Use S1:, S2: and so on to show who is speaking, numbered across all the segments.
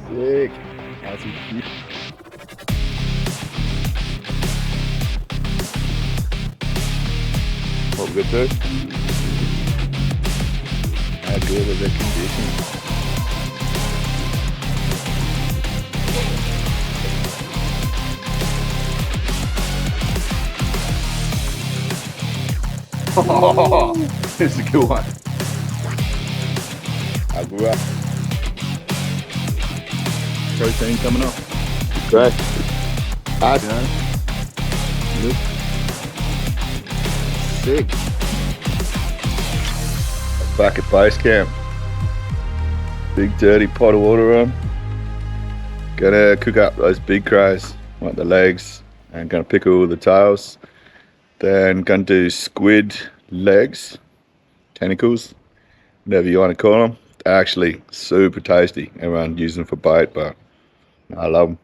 S1: Sick. Aussie cute. What we got to? How good are the conditions? Oh, this is a good one. I grew up. Protein coming off. Great. Hard, you know. Look. Sick. Back at base camp. Big dirty pot of water on. Gonna cook up those big crays, like the legs, and gonna pickle the tails. Then gonna do squid legs, tentacles, whatever you want to call them. They're actually super tasty. Everyone uses them for bait, but I love them.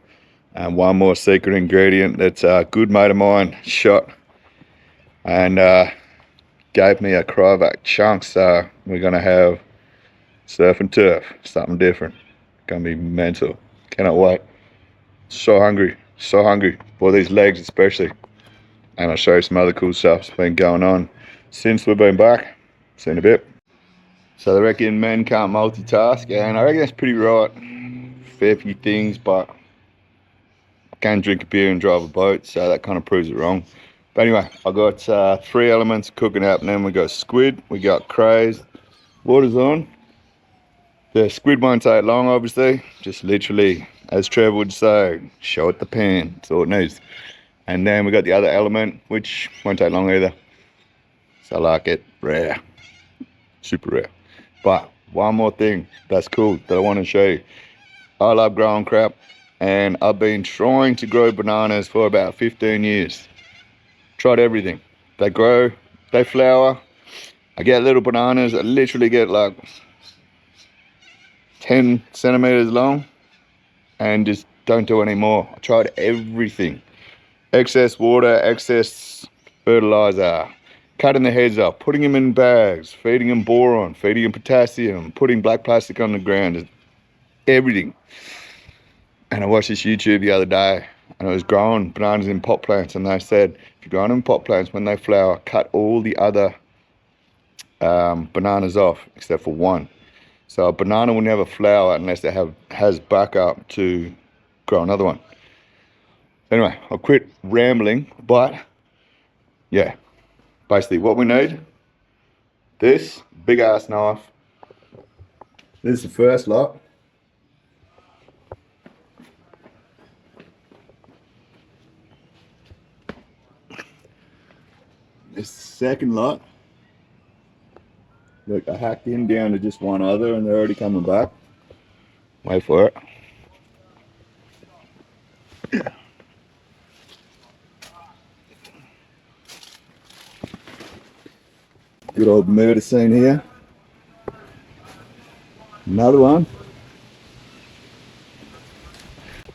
S1: And one more secret ingredient that's a good mate of mine shot and gave me a cryovac chunk. So we're gonna have surf and turf, something different. Gonna be mental. Cannot wait. So hungry for these legs especially. And I'll show you some other cool stuff that's been going on since we've been back. See you in a bit. So they reckon men can't multitask, and I reckon that's pretty right. Fair few things, but I can drink a beer and drive a boat, so that kind of proves it wrong. But anyway, I got 3 elements cooking happening. We got squid, we got crays, water's on. The squid won't take long, obviously. Just literally, as Trevor would say, show it the pan. That's all it needs. And then we got the other element, which won't take long either. So I like it, rare, super rare. But one more thing that's cool that I want to show you. I love growing crap, and I've been trying to grow bananas for about 15 years. Tried everything. They grow, they flower. I get little bananas that literally get like 10 centimeters long and just don't do any more. I tried everything. Excess water, excess fertilizer, cutting the heads off, putting them in bags, feeding them boron, feeding them potassium, putting black plastic on the ground, everything. And I watched this YouTube the other day, and it was growing bananas in pot plants, and they said, if you're growing them in pot plants, when they flower, cut all the other bananas off, except for one. So a banana will never flower unless it has backup to grow another one. Anyway, I'll quit rambling, but yeah, basically what we need, this big ass knife. This is the first lot. This is the second lot. Look, I hacked in down to just one other and they're already coming back. Wait for it. Good old murder scene here. Another one.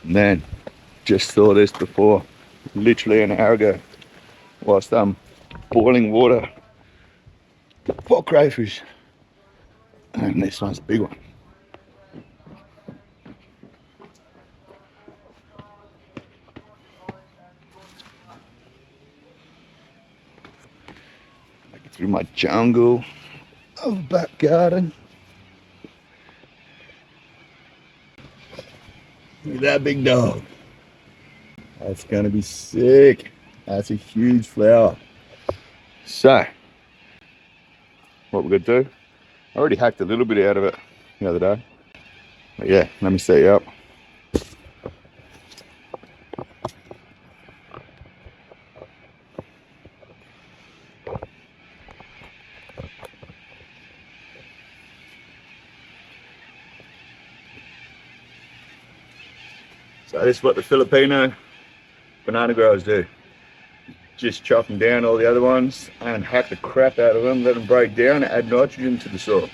S1: And then, just saw this before, literally an hour ago, whilst I'm boiling water for crayfish. And this one's a big one. Make it through my jungle of a back garden. Look at that big dog. That's gonna be sick. That's a huge flower. So, what we're gonna do, I already hacked a little bit out of it the other day. But yeah, let me set you up. So this is what the Filipino banana growers do. Just chop them down, all the other ones, and hack the crap out of them, let them break down, and add nitrogen to the soil.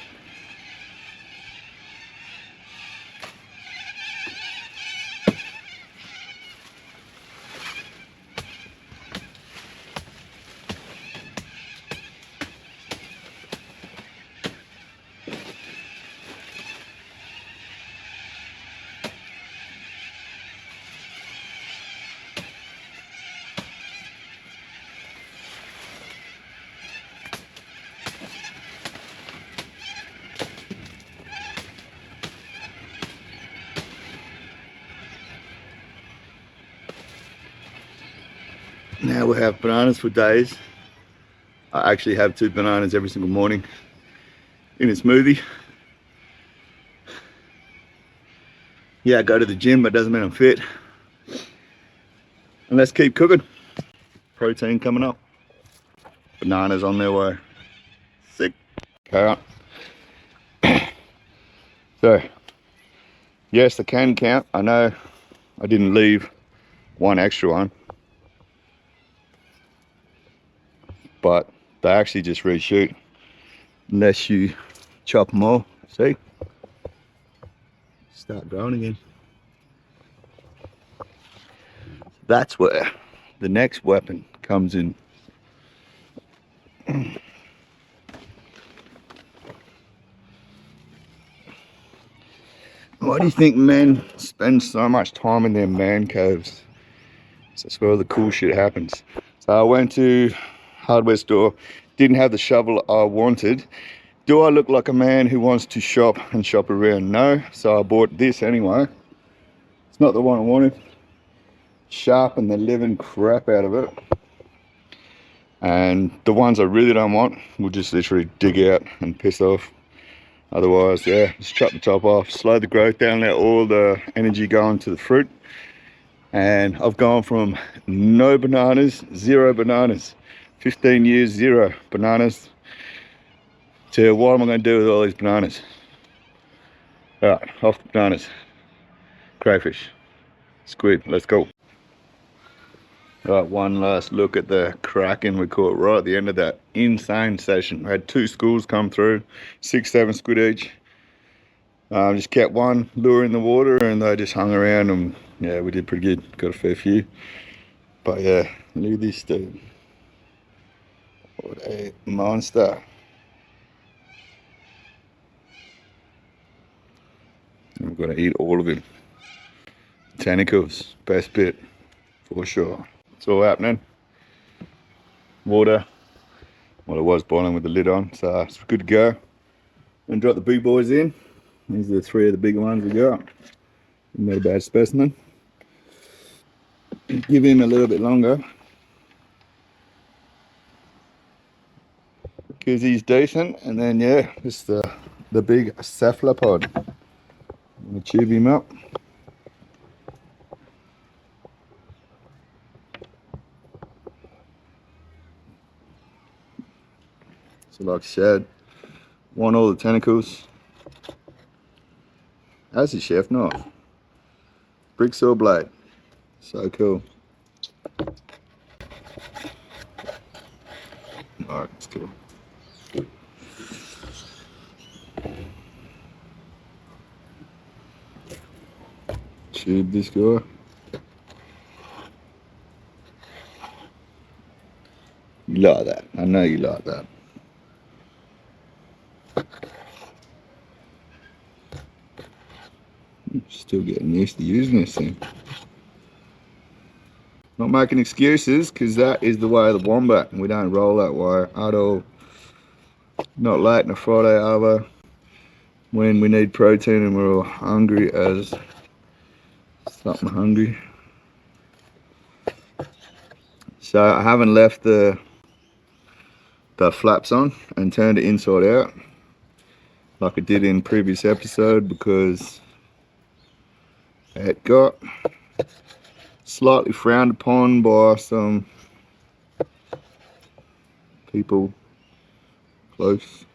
S1: Now we have bananas for days. I actually have 2 bananas every single morning in a smoothie. Yeah, I go to the gym, but doesn't mean I'm fit. And let's keep cooking. Protein coming up. Bananas on their way. Sick. Count. So, yes, I can count. I know I didn't leave one extra one, but they actually just reshoot unless you chop them all. See? Start growing again. That's where the next weapon comes in. Why do you think men spend so much time in their man caves? That's where all the cool shit happens. So I went to hardware store, didn't have the shovel I wanted. Do I look like a man who wants to shop and shop around? No, so I bought this anyway. It's not the one I wanted. Sharpen the living crap out of it. And the ones I really don't want, we'll just literally dig out and piss off. Otherwise, yeah, just chop the top off, slow the growth down, let all the energy go into the fruit. And I've gone from no bananas, 0 bananas, 15 years, 0 bananas, to what am I going to do with all these bananas? All right, off the bananas. Crayfish, squid, let's go. All right, one last look at the kraken we caught right at the end of that insane session. We had 2 schools come through, 6, 7 squid each. Just kept one lure in the water and they just hung around, and yeah, we did pretty good. Got a fair few. But yeah, look at this dude. What a monster. We've got to eat all of him. Tentacles, best bit for sure. It's all happening. Water, well, it was boiling with the lid on, so it's good to go. And drop the big boys in. These are the 3 of the bigger ones we got. Not a bad specimen. Give him a little bit longer because he's decent. And then yeah, it's the big cephalopod. I'm gonna tube him up. So like I said, want all the tentacles. How's the chef knife? Brick saw blade. So cool. Alright, let's go. Tube this guy. You like that. I know you like that. Still getting used to using this thing. Not making excuses, because that is the way of the wombat, and we don't roll that way at all. Not late on a Friday over when we need protein and we're all hungry as something hungry. So I haven't left the flaps on and turned it inside out like I did in previous episode, because it got slightly frowned upon by some people close.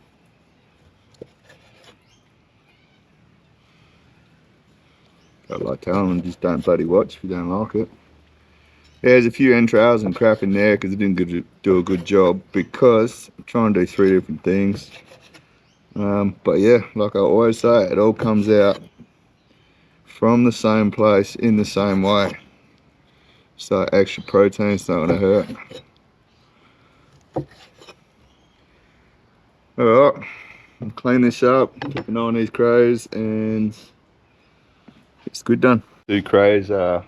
S1: Got like telling them, just don't bloody watch if you don't like it. Yeah, there's a few entrails and crap in there because it didn't do a good job, because I'm trying to do 3 different things. But yeah, like I always say, it all comes out from the same place in the same way. So extra protein's not gonna hurt. Alright, I'll clean this up, keep an eye on these crays, and it's good done. 2 crays are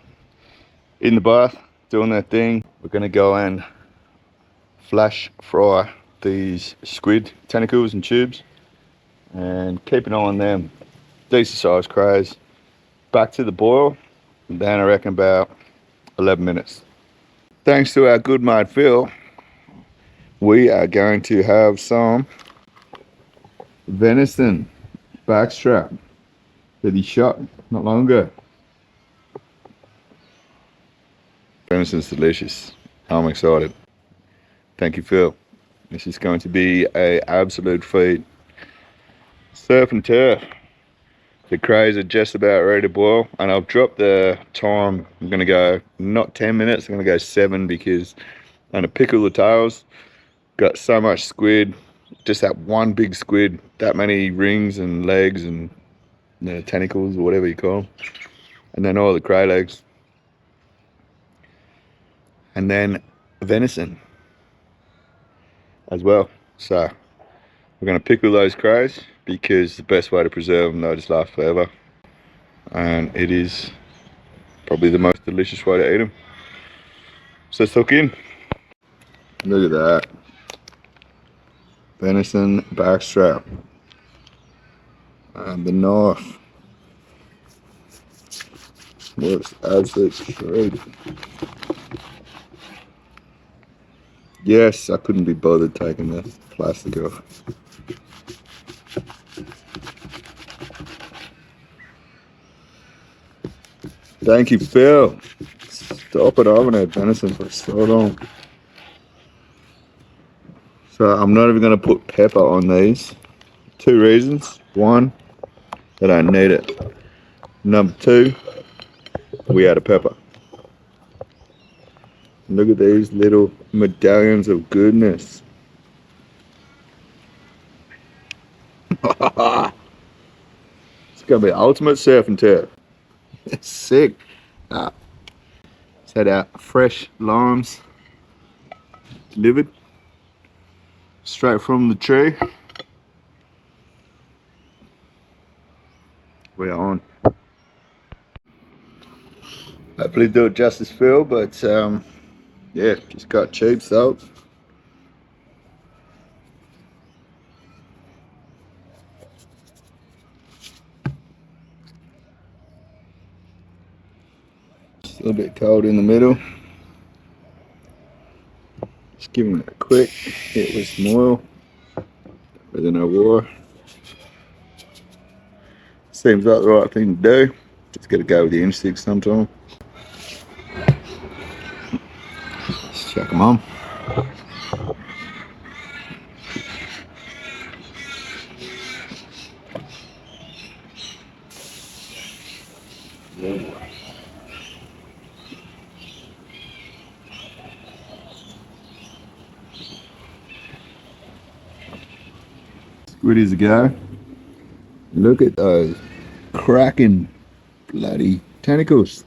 S1: in the bath, doing their thing. We're gonna go and flash fry these squid tentacles and tubes and keep an eye on them. Decent sized crays. Back to the boil, and then I reckon about 11 minutes. thanks to our good mate Phil, we are going to have some venison backstrap that he shot not long ago. Venison's delicious. I'm excited. Thank you, Phil. This is going to be an absolute feat. Surf and turf. The crays are just about ready to boil, and I've dropped the time. I'm going to go not 10 minutes, I'm going to go 7 because I'm going to pickle the tails. Got so much squid, just that one big squid, that many rings and legs and tentacles or whatever you call them, and then all the cray legs, and then venison as well. So we're going to pickle those crays because the best way to preserve them, they'll just last forever, and it is probably the most delicious way to eat them. So let's hook in. Look at that. Venison backstrap. And the knife works absolutely great. Yes, I couldn't be bothered taking the plastic off. Thank you, Phil. Stop it, I haven't had venison for so long. So I'm not even going to put pepper on these. 2 reasons. 1, I don't need it. Number 2, we add a pepper. Look at these little medallions of goodness. It's going to be ultimate surf and turf. It's sick. It's had our fresh limes delivered straight from the tree. We're on. Hopefully do it justice, Phil, but yeah, just got cheap salt. Just a little bit cold in the middle. Just giving it a quick hit with some oil. Better than I wore. Seems like the right thing to do. Just gotta go with the instincts sometimes. Let's chuck them on. Squid is a go. Look at those cracking bloody tentacles.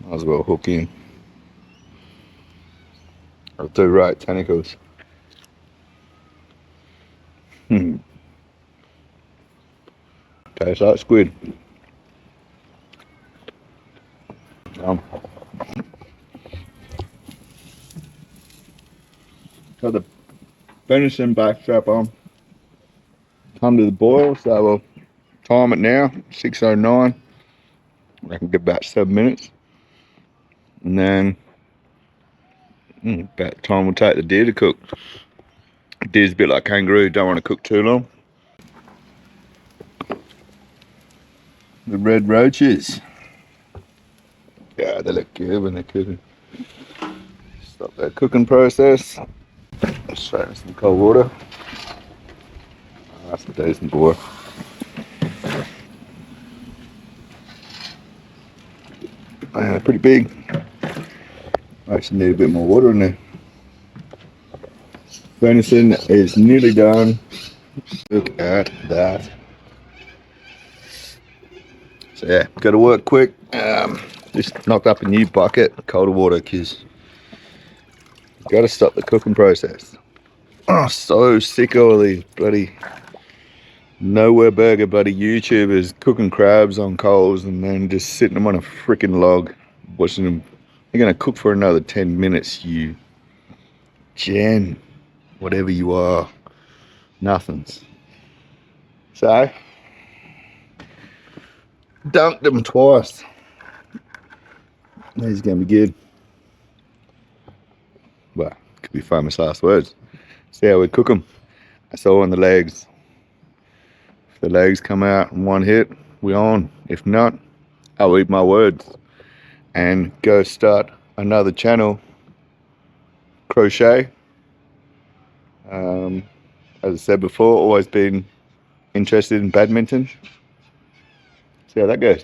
S1: Might as well hook in. I'll do right tentacles. Tastes like squid. Got the venison backstrap on. Come to the boil, so we'll time it now, 6:09. I can get about 7 minutes. And then about time we'll take the deer to cook. Deer's a bit like kangaroo, don't want to cook too long. The red roaches. Yeah, they look good when they're cooking. Stop that cooking process. Straight in some cold water. That's a decent boy. Pretty big. I actually need a bit more water in there. Venison is nearly done. Look at that. So yeah, got to work quick. Just knocked up a new bucket of cold water because got to stop the cooking process. Oh, so sick of all these bloody nowhere burger bloody YouTubers cooking crabs on coals and then just sitting them on a freaking log, watching them. They're gonna cook for another 10 minutes, you Jen, whatever you are, nothings. So, dunked them twice. These are gonna be good. Well, could be famous last words. See how we cook them. That's all on the legs. If the legs come out in one hit, we on. If not, I'll eat my words and go start another channel, crochet. As I said before, always been interested in badminton. See how that goes.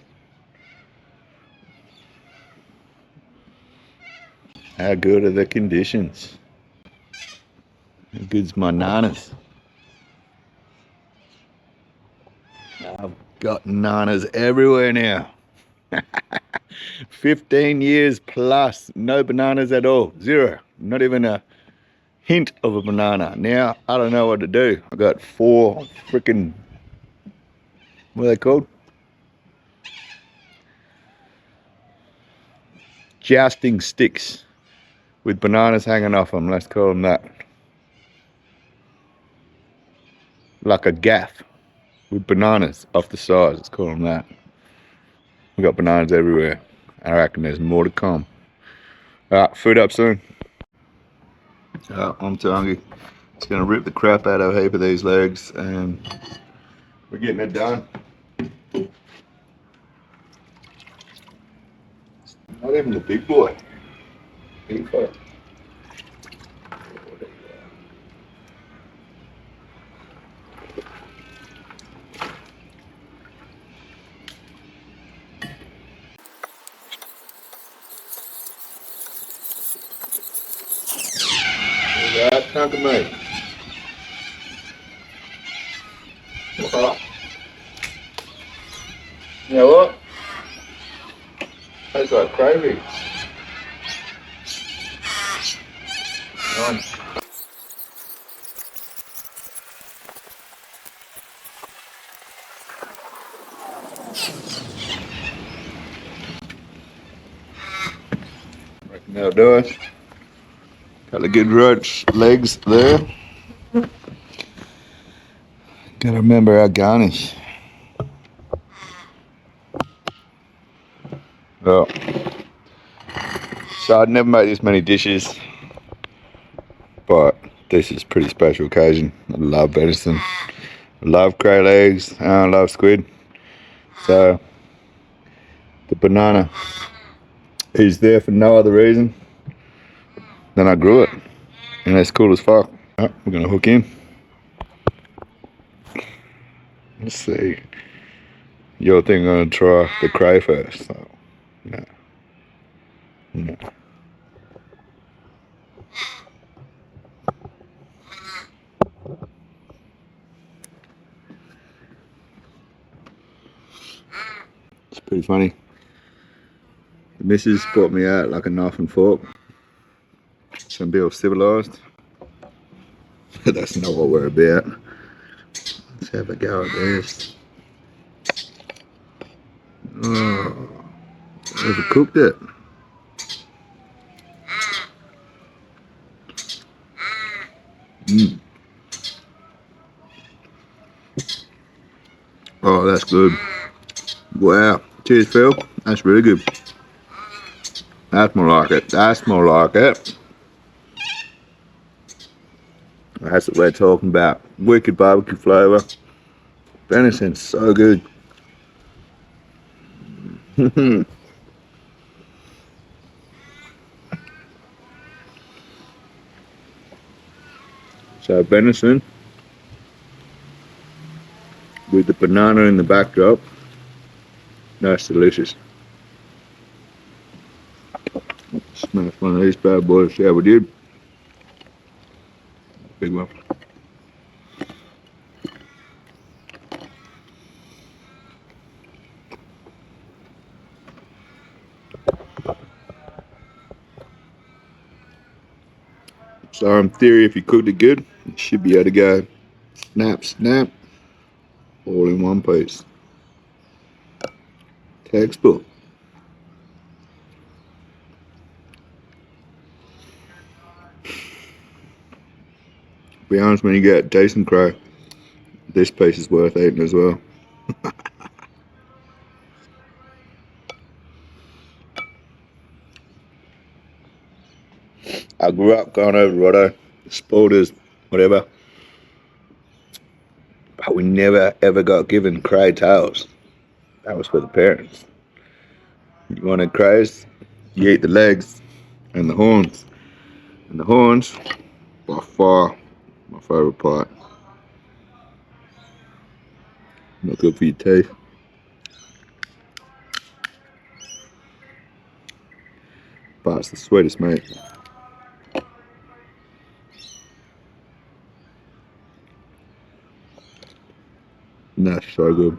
S1: How good are the conditions? How good's my nanas? I've got nanas everywhere now. 15 years plus, no bananas at all. Zero. Not even a hint of a banana. Now, I don't know what to do. I got 4 freaking, what are they called? Jousting sticks with bananas hanging off them. Let's call them that. Like a gaff with bananas off the sides. Let's call them that. We got bananas everywhere. I reckon there's more to come. Alright, food up soon. I'm too hungry. It's gonna rip the crap out of a heap of these legs, and we're getting it done. Not even the big boy. Big boy. That chunk of meat. What? You know what? Tastes like crayfish. Reckon that'll do it. Couple of good roach legs there. Gotta remember our garnish. Well, so I'd never made this many dishes, but this is a pretty special occasion. I love venison, I love cray legs, and I love squid. So the banana is there for no other reason than I grew it, and it's cool as fuck. Right, we're gonna hook in. Let's see. You're thinking I'm gonna try the cray first, so no. No. It's pretty funny. The missus brought me out like a knife and fork. Some be all civilised. That's not what we're about. Let's have a go at this. Oh, overcooked it. Oh, that's good. Wow. Cheers, Phil. That's really good. That's more like it. That's more like it. That's what we're talking about. Wicked barbecue flavour. Venison's so good. So venison with the banana in the backdrop. That's delicious. Smash one of these bad boys. Yeah, we did. Big one. So in theory, if you cooked it good, you should be able to go snap, snap, all in one piece. Textbook. Be honest, when you get decent cray, this piece is worth eating as well. I grew up going over to Rotto, sporters, whatever. But we never ever got given cray tails. That was for the parents. You wanted crays, you eat the legs and the horns. And the horns, by far, my favourite part. Not good for your teeth. But it's the sweetest, mate. That's so good.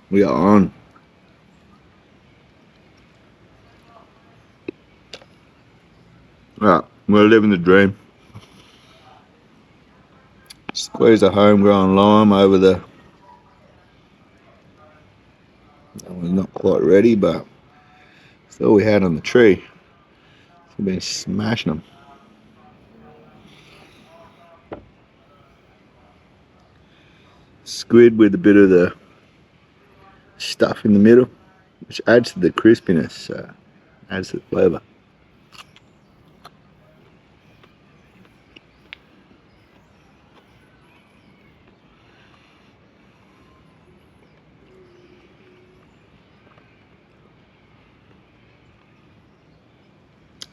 S1: We are on. Right, we're living the dream. Squeeze a homegrown lime over the. That one's not quite ready, but it's all we had on the tree. We've been smashing them. Squid with a bit of the stuff in the middle, which adds to the crispiness, so adds to the flavour.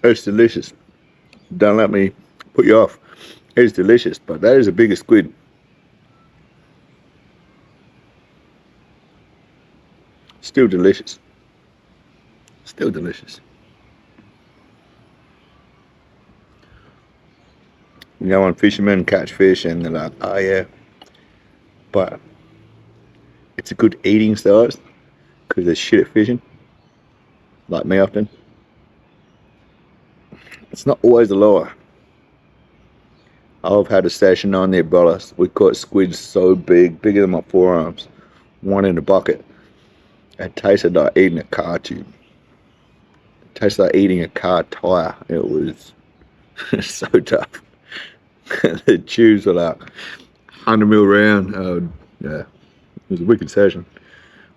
S1: It's delicious. Don't let me put you off. It's delicious, but that is a bigger squid. Still delicious. Still delicious. You know, when fishermen catch fish and they're like, oh yeah, but it's a good eating size because they're shit at fishing, like me often. It's not always the lure. I've had a session on there, brother. We caught squids so big, bigger than my forearms, one in a bucket. It tasted like eating a car tube. It tasted like eating a car tire. It was so tough. The tubes were like 100 mil round. Yeah, it was a wicked session.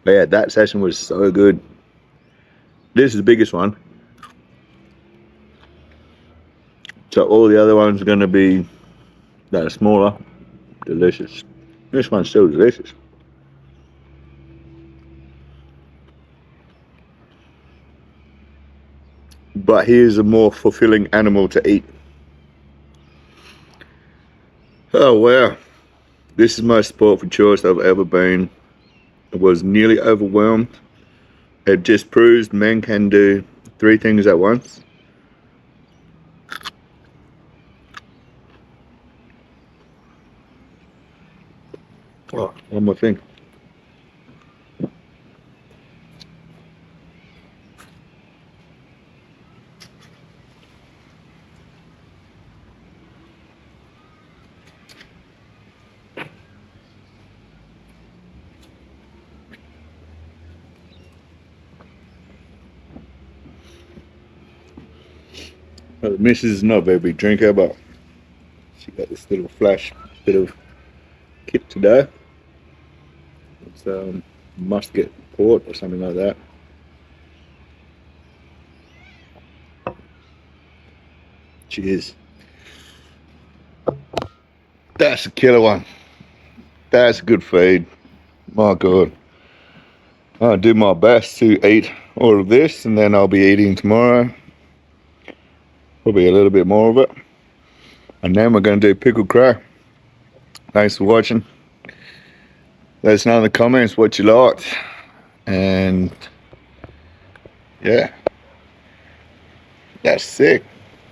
S1: But yeah, that session was so good. This is the biggest one. So all the other ones are going to be that are smaller. Delicious. This one's still delicious. But here's a more fulfilling animal to eat. Oh wow. This is my sport for choice I've ever been. I was nearly overwhelmed. It just proves men can do 3 things at once. Oh, one more thing. Well, the missus is not a very big drinker, but she got this little flash bit of kit today. It's musket port or something like that. Cheers. That's a killer one. That's a good feed. My God. I'll do my best to eat all of this, and then I'll be eating tomorrow. Probably a little bit more of it. And then we're going to do pickled cray. Thanks for watching. Let us know in the comments what you liked. And yeah, that's sick.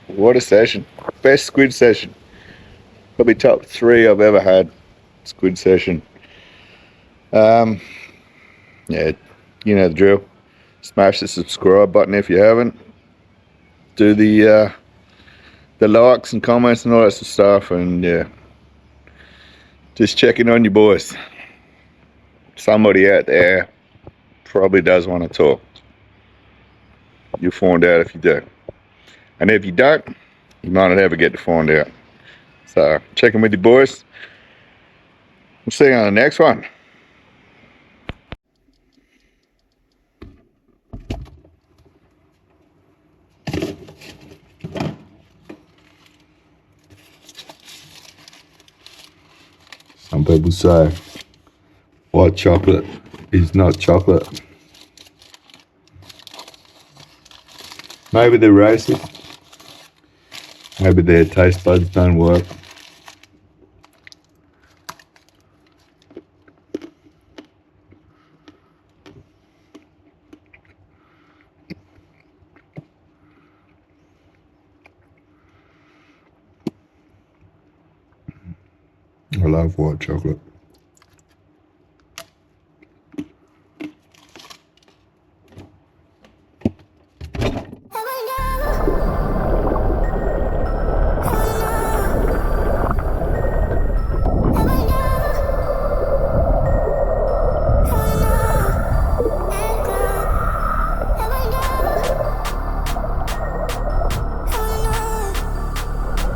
S1: What a session. Best squid session. Probably top 3 I've ever had. Squid session. Yeah, you know the drill. Smash the subscribe button if you haven't. Do the likes and comments and all that sort of stuff, and yeah, just checking on you boys. Somebody out there probably does want to talk. You'll find out if you do, and if you don't, you might not ever get to find out. So check in with you boys. We'll see you on the next one. Some people say white chocolate is not chocolate. Maybe they're racist. Maybe their taste buds don't work. I love white chocolate.